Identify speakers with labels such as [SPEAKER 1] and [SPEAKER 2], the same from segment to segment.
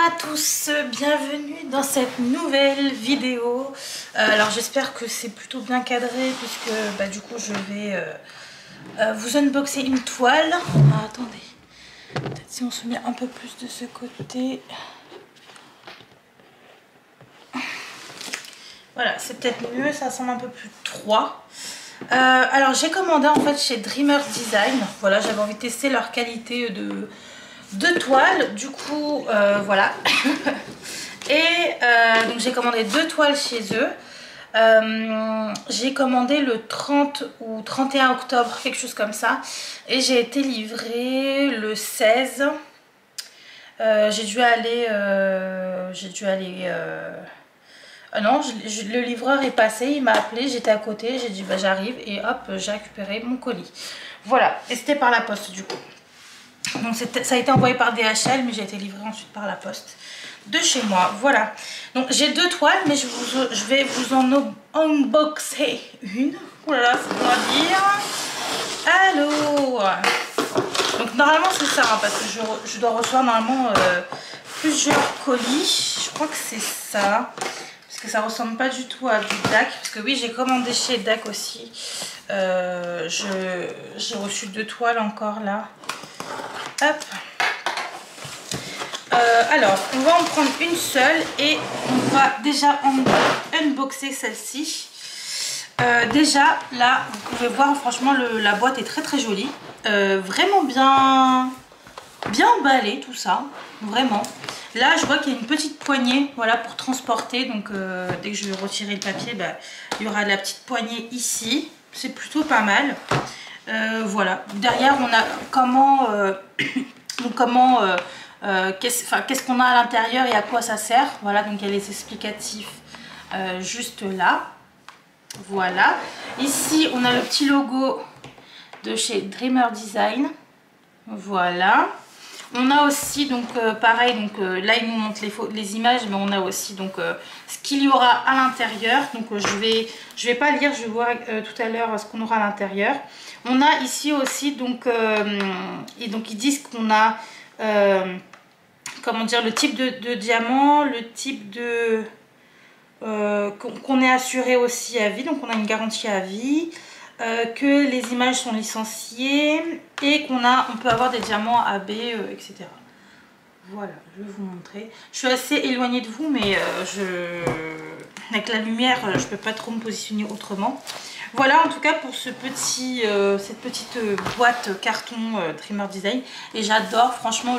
[SPEAKER 1] à tous, bienvenue dans cette nouvelle vidéo. Alors j'espère que c'est plutôt bien cadré puisque du coup je vais vous unboxer une toile. Ah, attendez, peut-être si on se met un peu plus de ce côté. Voilà, c'est peut-être mieux, ça semble un peu plus droit. Alors j'ai commandé en fait chez Dreamer Design. Voilà, j'avais envie de tester leur qualité de toiles. Du coup, voilà. Et donc j'ai commandé 2 toiles chez eux. J'ai commandé le 30 ou 31 octobre, quelque chose comme ça. Et j'ai été livrée le 16. J'ai dû aller... non, le livreur est passé, il m'a appelé, j'étais à côté, j'ai dit bah j'arrive et hop, j'ai récupéré mon colis. Voilà, et c'était par la poste du coup. Donc ça a été envoyé par DHL, mais j'ai été livré ensuite par la poste de chez moi. Voilà, donc j'ai 2 toiles, mais je vais vous en unboxer une. Ouh là là, c'est bon à dire. Alors, donc normalement c'est ça, hein, parce que je dois recevoir normalement plusieurs colis. Je crois que c'est ça. Que ça ressemble pas du tout à du DAC, parce que oui, j'ai commandé chez DAC aussi. J'ai reçu 2 toiles encore là. Hop. Alors on va en prendre une seule et on va déjà unboxer celle-ci. Déjà là vous pouvez voir, franchement la boîte est très jolie, vraiment bien emballé tout ça, vraiment. Là, je vois qu'il y a une petite poignée, voilà, pour transporter. Donc, dès que je vais retirer le papier, il y aura la petite poignée ici. C'est plutôt pas mal. Voilà. Derrière, on a qu'est-ce qu'on a à l'intérieur et à quoi ça sert. Voilà, donc il y a les explicatifs juste là. Voilà. Ici, on a le petit logo de chez Dreamer Design. Voilà. On a aussi donc pareil, donc là il nous montre les images, mais on a aussi donc ce qu'il y aura à l'intérieur. Donc je vais pas lire, je vais voir tout à l'heure ce qu'on aura à l'intérieur. On a ici aussi donc et donc ils disent qu'on a comment dire, le type de diamant, le type de qu'on est assuré aussi à vie, donc on a une garantie à vie. Que les images sont licenciées et on peut avoir des diamants AB, etc. Voilà, je vais vous montrer. Je suis assez éloignée de vous, mais avec la lumière, je peux pas trop me positionner autrement. Voilà, en tout cas pour cette petite boîte carton Dreamer Design. Et j'adore, franchement,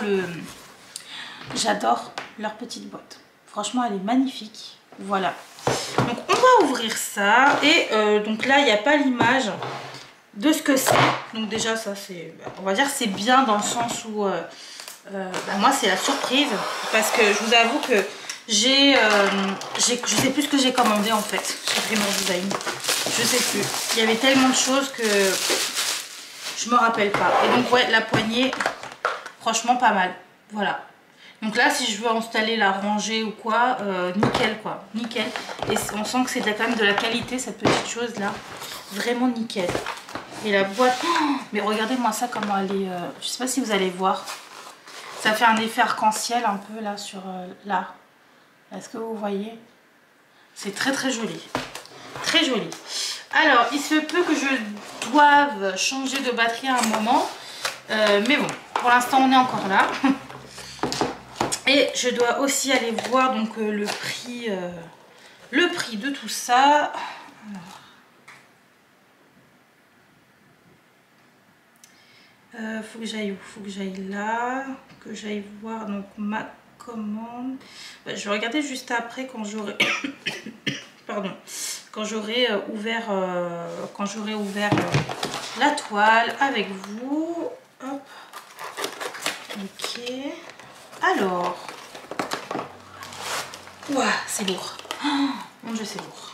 [SPEAKER 1] j'adore leur petite boîte. Franchement, elle est magnifique. Voilà. Donc on va ouvrir ça et donc là il n'y a pas l'image de ce que c'est. Donc déjà ça c'est, on va dire c'est bien dans le sens où moi c'est la surprise, parce que je vous avoue que je sais plus ce que j'ai commandé en fait chez Dreamer Design. Je sais plus. Il y avait tellement de choses que je me rappelle pas. Et donc ouais, la poignée, franchement pas mal. Voilà. Donc là, si je veux installer la rangée ou quoi, nickel quoi, nickel. Et on sent que c'est quand même de la qualité, cette petite chose là, vraiment nickel. Et la boîte, oh, mais regardez-moi ça comment elle est, je sais pas si vous allez voir. Ça fait un effet arc-en-ciel un peu là sur là. Est-ce que vous voyez? C'est très joli, très joli. Alors, il se peut que je doive changer de batterie à un moment, mais bon, pour l'instant on est encore là. Et je dois aussi aller voir donc le prix de tout ça. Faut que j'aille où? Faut que j'aille là, que j'aille voir donc ma commande. Je vais regarder juste après quand j'aurai pardon, quand j'aurai ouvert la toile avec vous. Hop. Ok. Alors, ouah, c'est lourd. Oh, mon Dieu, c'est lourd.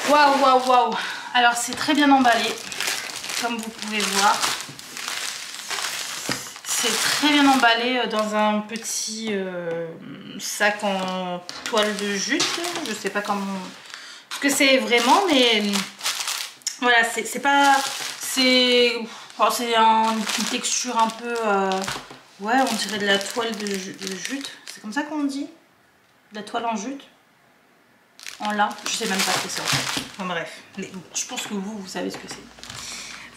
[SPEAKER 1] Waouh. Waouh. Alors, c'est très bien emballé, comme vous pouvez voir. C'est très bien emballé dans un petit sac en toile de jute. Je sais pas comment... ce que c'est vraiment, mais Voilà, c'est pas... C'est une texture un peu... ouais, on dirait de la toile de jute. C'est comme ça qu'on dit? De la toile en jute? En lin? Je sais même pas ce que c'est en fait. Enfin bref, mais je pense que vous savez ce que c'est.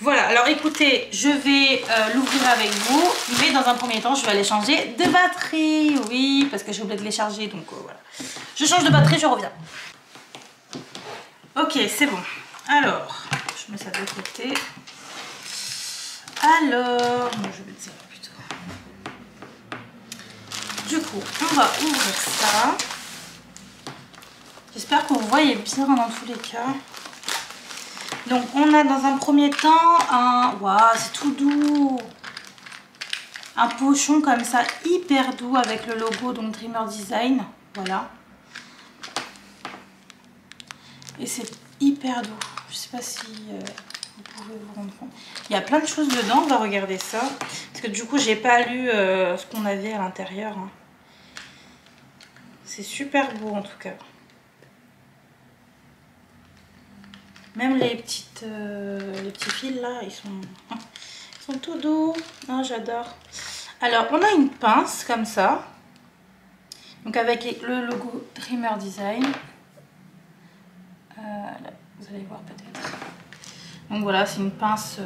[SPEAKER 1] Voilà, alors écoutez, je vais l'ouvrir avec vous, mais dans un premier temps, je vais aller changer de batterie. Oui, parce que j'ai oublié de les charger, donc voilà. Je change de batterie, je reviens. Ok, c'est bon. Alors, je mets ça de côté. Alors, moi je vais mettre ça là plutôt. Du coup, on va ouvrir ça. J'espère que vous voyez bien dans tous les cas. Donc, on a dans un premier temps un... Waouh, c'est tout doux. Un pochon comme ça, hyper doux avec le logo donc Dreamer Design. Voilà. Et c'est hyper doux. Je sais pas si vous pouvez vous rendre compte. Il y a plein de choses dedans, on va regarder ça. Parce que du coup, j'ai pas lu ce qu'on avait à l'intérieur. Hein. C'est super beau en tout cas. Même les petits fils là, ils sont tout doux. Oh, j'adore. Alors, on a une pince comme ça. Donc avec le logo Dreamer Design. Là, vous allez voir peut-être. Donc voilà, c'est une pince...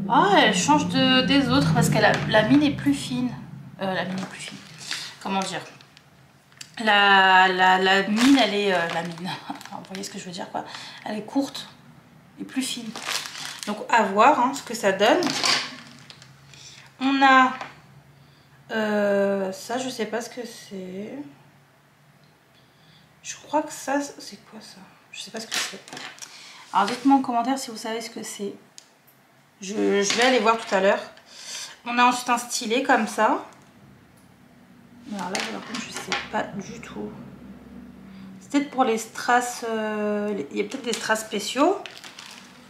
[SPEAKER 1] Ah, elle change des autres parce que la mine est plus fine. La mine est plus fine. Comment dire? La mine, elle est... la mine. Enfin, vous voyez ce que je veux dire, quoi. Elle est courte et plus fine. Donc à voir hein, ce que ça donne. On a... ça, je sais pas ce que c'est. Je crois que ça... C'est quoi ça? Je sais pas ce que c'est. Alors dites-moi en commentaire si vous savez ce que c'est. Je vais aller voir tout à l'heure. On a ensuite un stylet comme ça. Alors là, par contre, je sais pas du tout. C'est peut-être pour les strass. Il y a peut-être des strass spéciaux.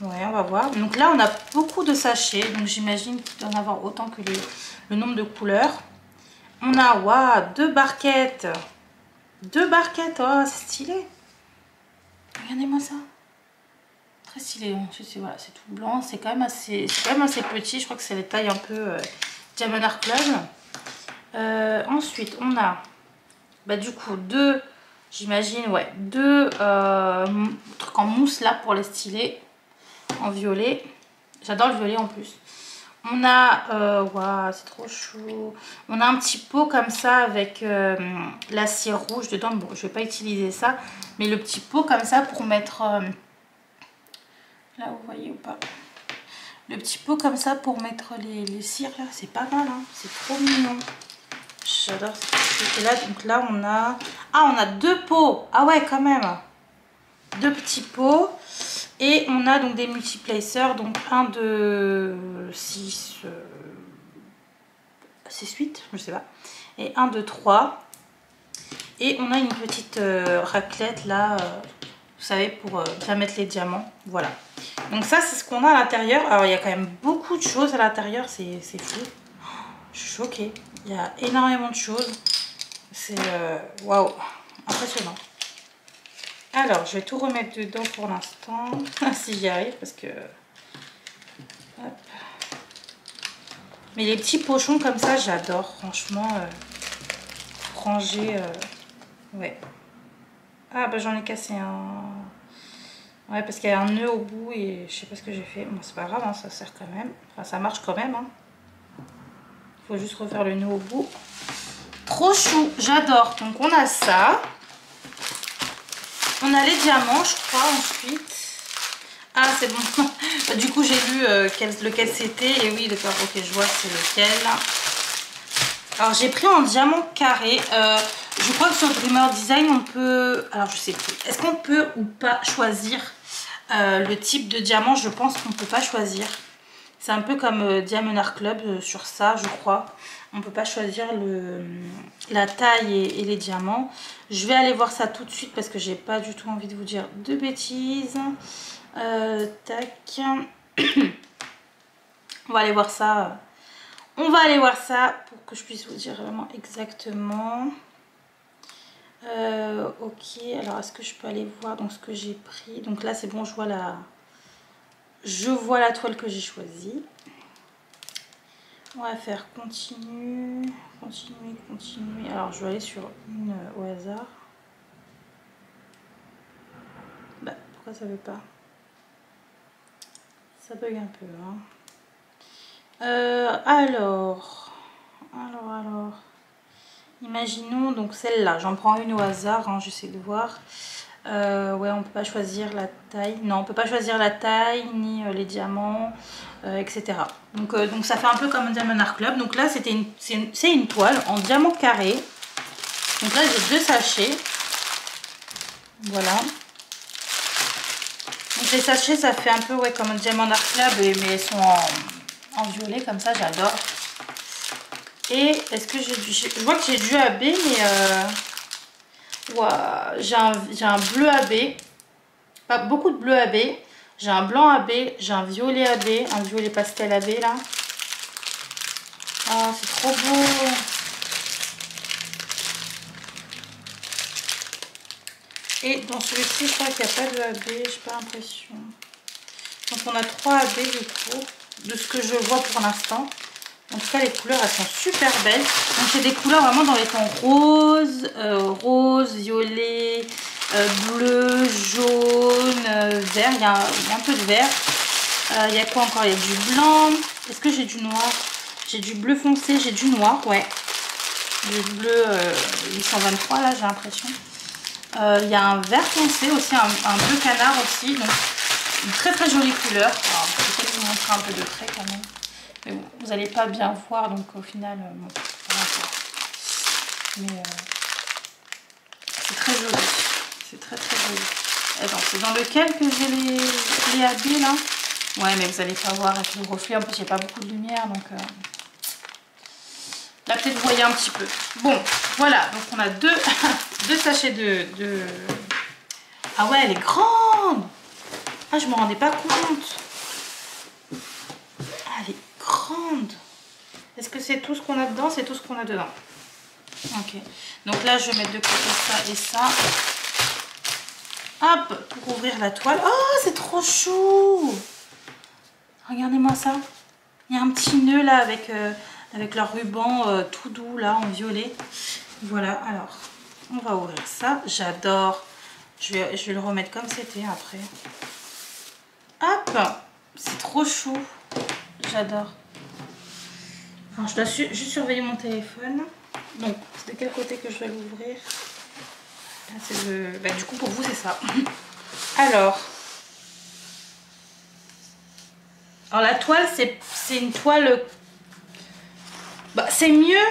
[SPEAKER 1] Ouais, on va voir. Donc là, on a beaucoup de sachets. Donc j'imagine qu'il doit en avoir autant que le nombre de couleurs. On a, waouh, 2 barquettes. 2 barquettes, oh, c'est stylé. Regardez-moi ça. Très stylé. Ensuite, voilà, c'est tout blanc. C'est quand même assez petit. Je crois que c'est les tailles un peu Diamond Art Club. Ensuite, on a du coup 2, j'imagine, ouais, 2 trucs en mousse là pour les stylés en violet. J'adore le violet en plus. On a, waouh, c'est trop chou. On a un petit pot comme ça avec la cire rouge dedans. Bon, je vais pas utiliser ça, mais le petit pot comme ça pour mettre... là, vous voyez ou pas? Le petit pot comme ça pour mettre les cires là, c'est pas mal, hein. C'est trop mignon. J'adore ce truc. Et là, donc là, on a... Ah, on a 2 pots. Ah ouais, quand même. 2 petits pots. Et on a donc des multiplacers. Donc un de 6... 8, je sais pas. Et un de 3. Et on a une petite raclette là, vous savez, pour bien mettre les diamants. Voilà. Donc ça, c'est ce qu'on a à l'intérieur. Alors, il y a quand même beaucoup de choses à l'intérieur. C'est fou. Je suis choquée. Il y a énormément de choses. C'est waouh, impressionnant. Alors, je vais tout remettre dedans pour l'instant. Si j'y arrive, parce que... Hop. Mais les petits pochons comme ça, j'adore. Franchement, ranger... ouais. Ah, bah j'en ai cassé un... Ouais, parce qu'il y a un nœud au bout et je sais pas ce que j'ai fait. Bon, c'est pas grave, hein, ça sert quand même. Enfin, ça marche quand même. Hein. Faut juste refaire le nœud au bout. Trop chou, j'adore. Donc on a ça. On a les diamants, je crois, ensuite. Ah, c'est bon. Du coup, j'ai vu lequel c'était. Et oui, d'accord, ok, je vois c'est lequel. Alors, j'ai pris en diamant carré. Je crois que sur Dreamer Design, on peut... Alors, je sais plus. Est-ce qu'on peut ou pas choisir le type de diamant? Je pense qu'on ne peut pas choisir. C'est un peu comme Diamond Art Club sur ça, je crois. On ne peut pas choisir la taille et les diamants. Je vais aller voir ça tout de suite parce que j'ai pas du tout envie de vous dire de bêtises. Tac. On va aller voir ça. On va aller voir ça pour que je puisse vous dire vraiment exactement. Ok, alors est-ce que je peux aller voir donc ce que j'ai pris? Donc là c'est bon, je vois je vois la toile que j'ai choisie. On va faire continue, continuer, continuer. Alors je vais aller sur une au hasard. Bah pourquoi ça veut pas? Ça bug un peu hein. Alors, imaginons donc celle-là, j'en prends une au hasard, hein, j'essaie de voir. Ouais, on peut pas choisir la taille, non, on peut pas choisir la taille ni les diamants, etc. Donc ça fait un peu comme un Diamond Art Club. Donc là, c'est une toile en diamant carré. Donc là, j'ai 2 sachets. Voilà. Donc les sachets, ça fait un peu ouais, comme un Diamond Art Club, mais elles sont en violet comme ça, j'adore. Et est-ce que je vois que j'ai du AB, mais ouais, j'ai un bleu AB, pas beaucoup de bleu AB, j'ai un blanc AB, j'ai un violet AB, un violet pastel AB là. Oh, c'est trop beau. Et dans celui-ci, je crois qu'il n'y a pas de AB, j'ai pas l'impression. Donc on a 3 AB du coup, de ce que je vois pour l'instant. En tout cas, les couleurs, elles sont super belles. Donc c'est des couleurs vraiment dans les tons rose, rose, violet, bleu, jaune, vert. Il y a un peu de vert. Il y a quoi encore? Il y a du blanc. Est-ce que j'ai du noir? J'ai du bleu foncé, j'ai du noir, ouais. Du bleu 823 là, j'ai l'impression. Il y a un vert foncé aussi, un bleu canard aussi. Donc une très très jolie couleur. Alors, je vais peut-être vous montrer un peu de près quand même. Mais bon, vous n'allez pas bien voir, donc au final, bon, mais c'est très joli. C'est très très joli. Attends, c'est dans lequel que j'ai les AB là? Ouais, mais vous n'allez pas voir avec le reflet. En plus, il n'y a pas beaucoup de lumière, donc là, peut-être vous voyez un petit peu. Bon, voilà. Donc, on a deux sachets de... Ah ouais, elle est grande! Ah, je me rendais pas compte. Ah, elle est grande. Est-ce que c'est tout ce qu'on a dedans? C'est tout ce qu'on a dedans. Ok. Donc là, je vais mettre de côté ça et ça. Hop, pour ouvrir la toile. Oh, c'est trop chou! Regardez-moi ça. Il y a un petit nœud là avec leur ruban tout doux là en violet. Voilà, alors on va ouvrir ça. J'adore. Je vais le remettre comme c'était après. Hop, c'est trop chou. J'adore. Alors, je dois juste surveiller mon téléphone. Donc, c'est de quel côté que je vais l'ouvrir? Bah, du coup, pour vous, c'est ça. Alors, la toile, c'est une toile... Bah, c'est mieux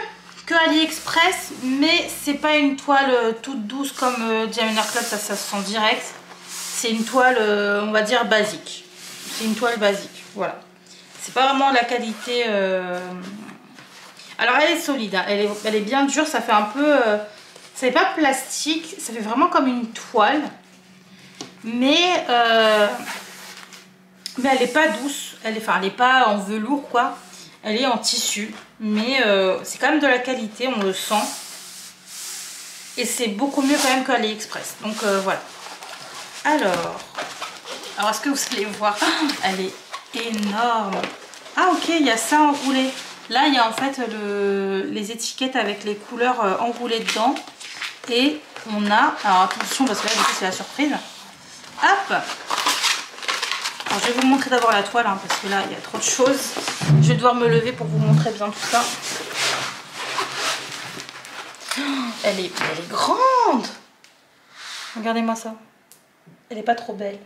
[SPEAKER 1] que AliExpress, mais c'est pas une toile toute douce comme Diamond Art Club, ça se sent direct. C'est une toile, on va dire, basique. C'est une toile basique, voilà. C'est pas vraiment la qualité... Alors, elle est solide, hein. Elle est bien dure, ça fait un peu... ça fait pas plastique, ça fait vraiment comme une toile. Mais elle est pas douce, elle est pas en velours, quoi. Elle est en tissu, mais c'est quand même de la qualité, on le sent. Et c'est beaucoup mieux quand même qu'AliExpress. Donc voilà. Alors est-ce que vous allez voir? Elle est énorme. Ah ok, il y a ça enroulé. Là, il y a en fait les étiquettes avec les couleurs enroulées dedans. Et on a... Alors attention, parce que là, du coup, c'est la surprise. Hop! Alors, je vais vous montrer d'abord la toile, hein, parce que là, il y a trop de choses. Je vais devoir me lever pour vous montrer bien tout ça. Elle est grande! Regardez-moi ça. Elle est pas trop belle.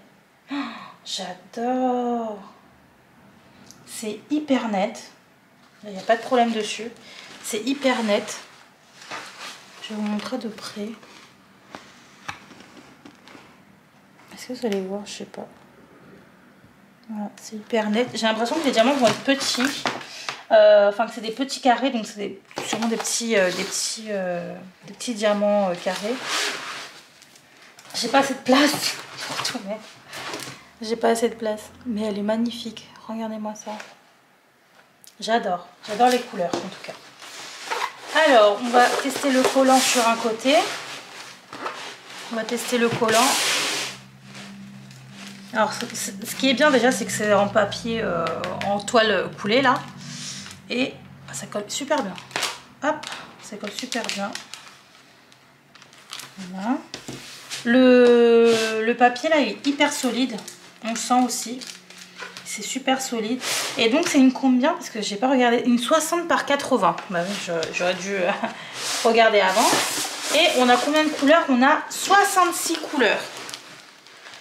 [SPEAKER 1] J'adore! C'est hyper net. Il n'y a pas de problème dessus. C'est hyper net. Je vais vous montrer de près. Est-ce que vous allez voir? Je sais pas. Voilà, c'est hyper net. J'ai l'impression que les diamants vont être petits. Enfin, que c'est des petits carrés. Donc, c'est sûrement des petits diamants carrés. J'ai pas assez de place pour tout mettre. J'ai pas assez de place. Mais elle est magnifique. Regardez-moi ça. J'adore. J'adore les couleurs, en tout cas. Alors, on va tester le collant sur un côté. On va tester le collant. Alors ce qui est bien déjà, c'est que c'est en papier, en toile coulée là. Et ça colle super bien. Hop, ça colle super bien. Voilà. Le papier là il est hyper solide. On le sent aussi. C'est super solide. Et donc c'est une combien? Parce que j'ai pas regardé. Une 60 par 80. Bah oui, j'aurais dû regarder avant. Et on a combien de couleurs? On a 66 couleurs.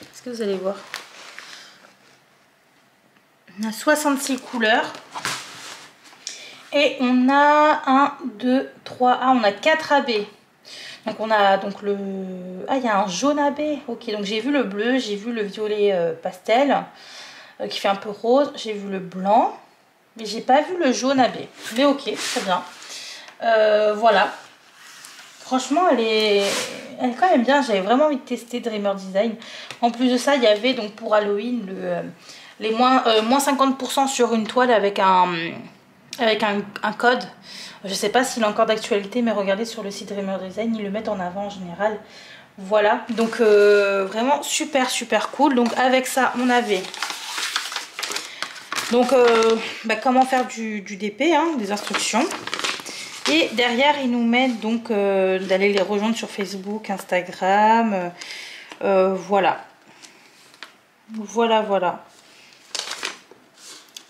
[SPEAKER 1] Est-ce que vous allez voir? On a 66 couleurs. Et on a 1, 2, 3. Ah, on a 4 AB. Donc on a donc le... Ah, il y a un jaune AB. Ok, donc j'ai vu le bleu, j'ai vu le violet pastel. Qui fait un peu rose. J'ai vu le blanc. Mais j'ai pas vu le jaune AB. Mais ok, très bien. Voilà. Franchement, elle est quand même bien. J'avais vraiment envie de tester Dreamer Design. En plus de ça, il y avait donc pour Halloween les moins 50% sur une toile avec un code. Je sais pas s'il est encore d'actualité, mais regardez sur le site Dreamer Design, ils le mettent en avant en général. Voilà, donc vraiment super cool. Donc avec ça, on avait donc comment faire du DP, hein, des instructions. Et derrière, ils nous mettent donc d'aller les rejoindre sur Facebook, Instagram. Voilà. Voilà.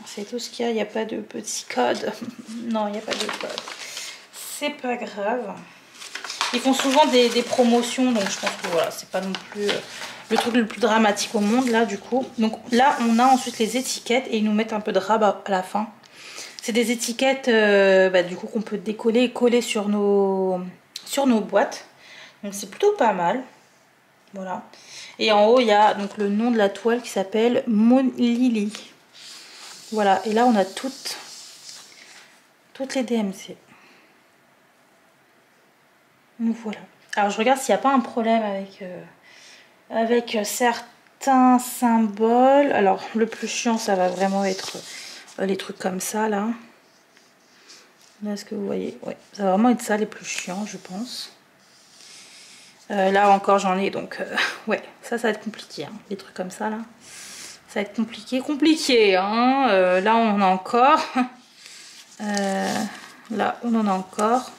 [SPEAKER 1] C'est tout ce qu'il y a. Il n'y a pas de petit code. Non, il n'y a pas de code. C'est pas grave. Ils font souvent des promotions. Donc je pense que voilà, c'est pas non plus le truc le plus dramatique au monde là du coup. Donc là, on a ensuite les étiquettes. Et ils nous mettent un peu de rabat à la fin. C'est des étiquettes du coup qu'on peut décoller et coller sur nos boîtes. Donc c'est plutôt pas mal. Voilà. Et en haut, il y a donc le nom de la toile qui s'appelle Moon Lily. Voilà. Et là, on a toutes les DMC. Donc voilà. Alors je regarde s'il n'y a pas un problème avec certains symboles. Alors le plus chiant, ça va vraiment être les trucs comme ça là. Est-ce que vous voyez? Ouais, ça va vraiment être ça les plus chiants, je pense. Là encore j'en ai, donc ouais, ça va être compliqué, hein. Les trucs comme ça là, ça va être compliqué, hein. Là on en a encore. Là on en a encore.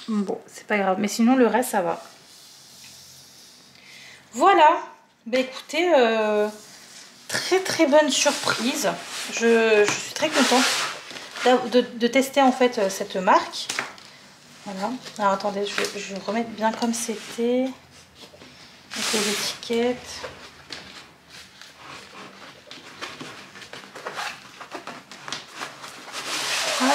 [SPEAKER 1] Bon, c'est pas grave, mais sinon le reste ça va. Voilà. Bah écoutez, très bonne surprise. Je suis très contente de tester en fait cette marque. Voilà. Alors attendez, je vais remettre bien comme c'était. Avec les étiquettes. Hop.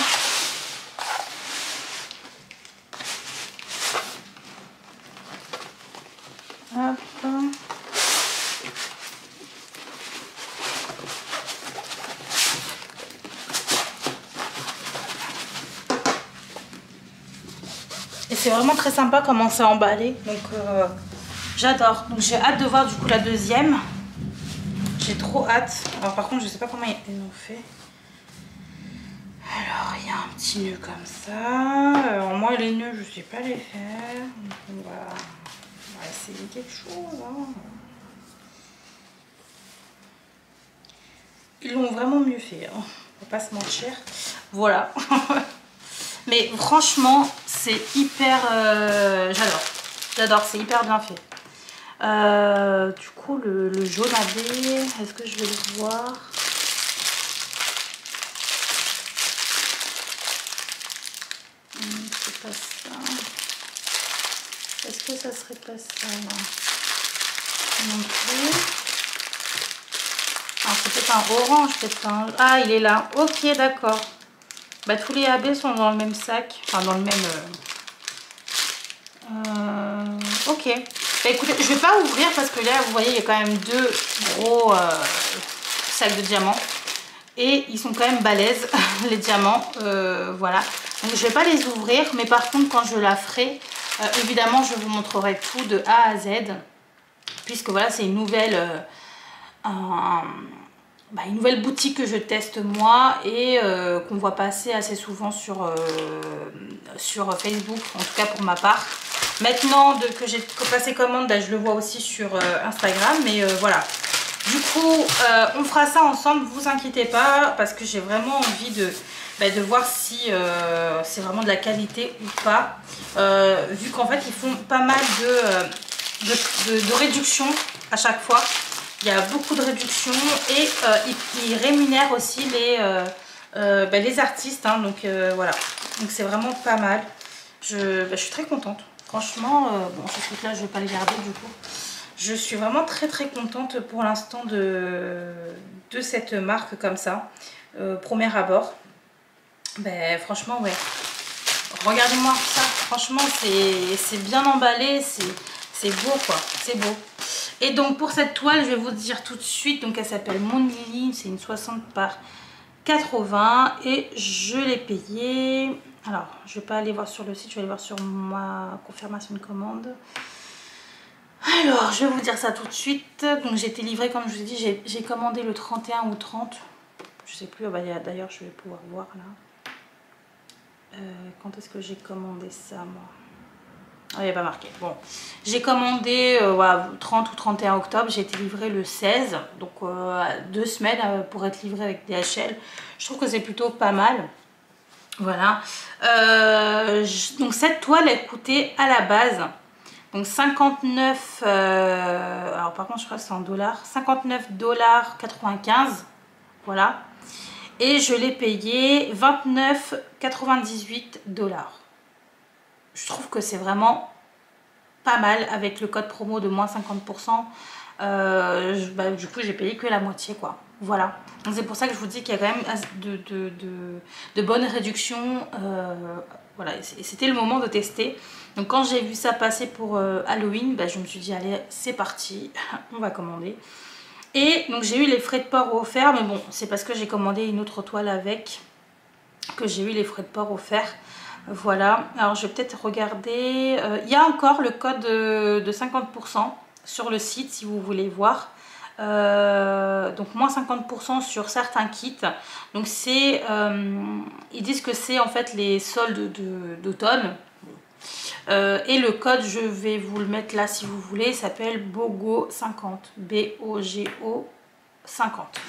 [SPEAKER 1] Hop. Et c'est vraiment très sympa comment c'est emballé. Donc j'adore. Donc j'ai hâte de voir du coup la deuxième. J'ai trop hâte. Alors par contre je sais pas comment ils l'ont fait. Alors il y a un petit nœud comme ça. Alors moi les nœuds je sais pas les faire. Donc on va essayer quelque chose. Hein. Ils l'ont vraiment mieux fait. Hein. On va pas se mentir. Voilà. Mais franchement c'est hyper... J'adore. C'est hyper bien fait. Du coup le jaune AB, est-ce que je vais le voir? C'est pas ça. Est-ce que ça serait pas ça là? Non plus. Ah, c'est peut-être un orange, peut-être un... Ah, il est là. Ok, d'accord. Bah, tous les AB sont dans le même sac. Enfin, dans le même... Ok. Bah, écoutez, je vais pas ouvrir parce que là, vous voyez, il y a quand même deux gros sacs de diamants. Et ils sont quand même balèzes, les diamants. Voilà. Donc, je vais pas les ouvrir. Mais par contre, quand je la ferai, évidemment, je vous montrerai tout de A à Z. Puisque voilà, c'est une nouvelle... une nouvelle boutique que je teste moi et qu'on voit passer assez souvent sur Facebook, en tout cas pour ma part. Maintenant que j'ai passé commande, je le vois aussi sur Instagram. Mais voilà. Du coup, on fera ça ensemble, vous inquiétez pas, parce que j'ai vraiment envie de voir si c'est vraiment de la qualité ou pas. Vu qu'en fait, ils font pas mal de réductions à chaque fois. Il y a beaucoup de réductions et ils rémunèrent aussi les artistes. Hein, donc voilà, donc c'est vraiment pas mal. Je suis très contente. Franchement, bon, ce truc-là, je vais pas le garder du coup. Je suis vraiment très contente pour l'instant de cette marque comme ça. Premier abord. Ben franchement, ouais. Regardez-moi ça. Franchement, c'est bien emballé. C'est beau quoi. C'est beau. Et donc pour cette toile, je vais vous dire tout de suite. Donc elle s'appelle Moon Lily. C'est une 60 par 80. Et je l'ai payée. Alors, je vais pas aller voir sur le site. Je vais aller voir sur ma confirmation de commande. Alors, je vais vous dire ça tout de suite. Donc j'ai été livrée, comme je vous ai dit, j'ai commandé le 31 ou 30. Je sais plus, d'ailleurs je vais pouvoir voir là. Quand est-ce que j'ai commandé ça moi? Ah, il n'y a pas marqué. Bon, j'ai commandé voilà, 30 ou 31 octobre. J'ai été livrée le 16. Donc 2 semaines pour être livrée avec DHL. Je trouve que c'est plutôt pas mal. Voilà. Donc cette toile, elle coûtait à la base... Donc 59, alors par contre je crois que c'est en dollars, 59,95 $, voilà. Et je l'ai payé 29,98 $. Je trouve que c'est vraiment pas mal avec le code promo de moins 50%. Du coup j'ai payé que la moitié quoi. Voilà. Donc c'est pour ça que je vous dis qu'il y a quand même de bonnes réductions. Voilà, c'était le moment de tester. Donc quand j'ai vu ça passer pour Halloween, je me suis dit allez c'est parti, on va commander. Et donc j'ai eu les frais de port offerts, mais bon c'est parce que j'ai commandé une autre toile avec que j'ai eu les frais de port offerts. Voilà, alors je vais peut-être regarder, il y a encore le code de 50% sur le site si vous voulez voir. Donc moins 50% sur certains kits. Donc c'est ils disent que c'est en fait les soldes d'automne. Et le code, je vais vous le mettre là si vous voulez, il s'appelle BOGO 50, BOGO 50.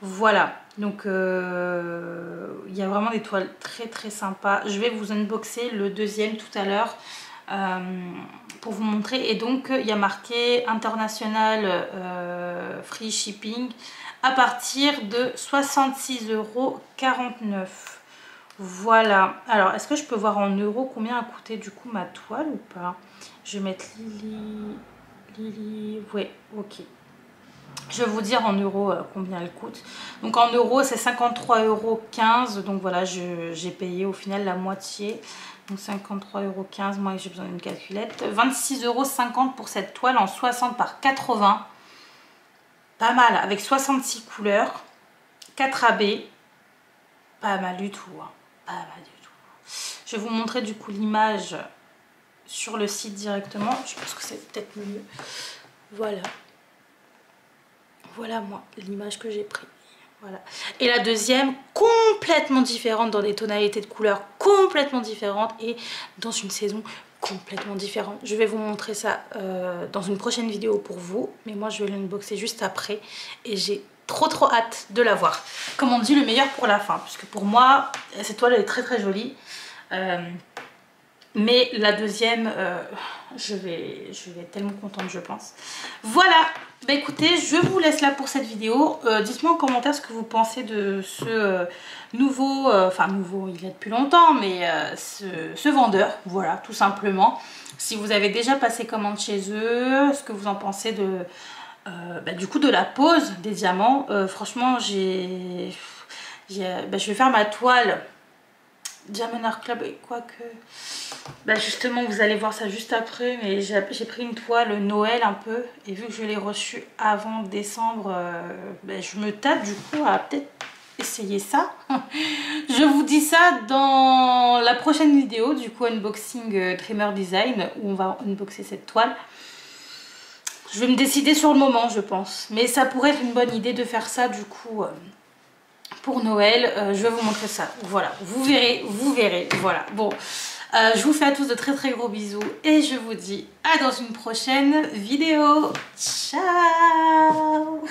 [SPEAKER 1] Voilà, donc il y a vraiment des toiles très sympas. Je vais vous unboxer le deuxième tout à l'heure pour vous montrer. Et donc il y a marqué international free shipping à partir de 66,49 €. Voilà. Alors, est-ce que je peux voir en euros combien a coûté du coup ma toile ou pas? Je vais mettre Lily. Ouais, ok. Je vais vous dire en euros combien elle coûte. Donc en euros, c'est 53,15 €. Donc voilà, j'ai payé au final la moitié. Donc 53,15 €. Moi, j'ai besoin d'une calculette. 26,50 € pour cette toile en 60 par 80. Pas mal, avec 66 couleurs. 4 AB. Pas mal du tout. Hein. Pas mal du tout. Je vais vous montrer du coup l'image sur le site directement. Je pense que c'est peut-être mieux. Voilà. Voilà moi l'image que j'ai prise. Voilà. Et la deuxième, complètement différente dans des tonalités de couleurs complètement différentes et dans une saison complètement différente. Je vais vous montrer ça dans une prochaine vidéo pour vous. Mais moi je vais l'unboxer juste après et j'ai trop hâte de la voir. Comme on dit, le meilleur pour la fin. Puisque pour moi, cette toile elle est très jolie. Mais la deuxième, je vais être tellement contente je pense. Voilà, bah écoutez, je vous laisse là pour cette vidéo. Dites-moi en commentaire ce que vous pensez de ce nouveau, enfin nouveau, il est depuis longtemps, mais ce vendeur, voilà, tout simplement. Si vous avez déjà passé commande chez eux, ce que vous en pensez de... du coup de la pose des diamants. Franchement je vais faire ma toile Diamond Art Club, quoique justement vous allez voir ça juste après, mais j'ai pris une toile Noël un peu et vu que je l'ai reçue avant décembre, je me tâte du coup à peut-être essayer ça. Je vous dis ça dans la prochaine vidéo du coup unboxing Dreamer Design où on va unboxer cette toile. Je vais me décider sur le moment je pense, mais ça pourrait être une bonne idée de faire ça du coup pour Noël. Je vais vous montrer ça, voilà, vous verrez, voilà. Bon, Je vous fais à tous de très très gros bisous et je vous dis à dans une prochaine vidéo. Ciao.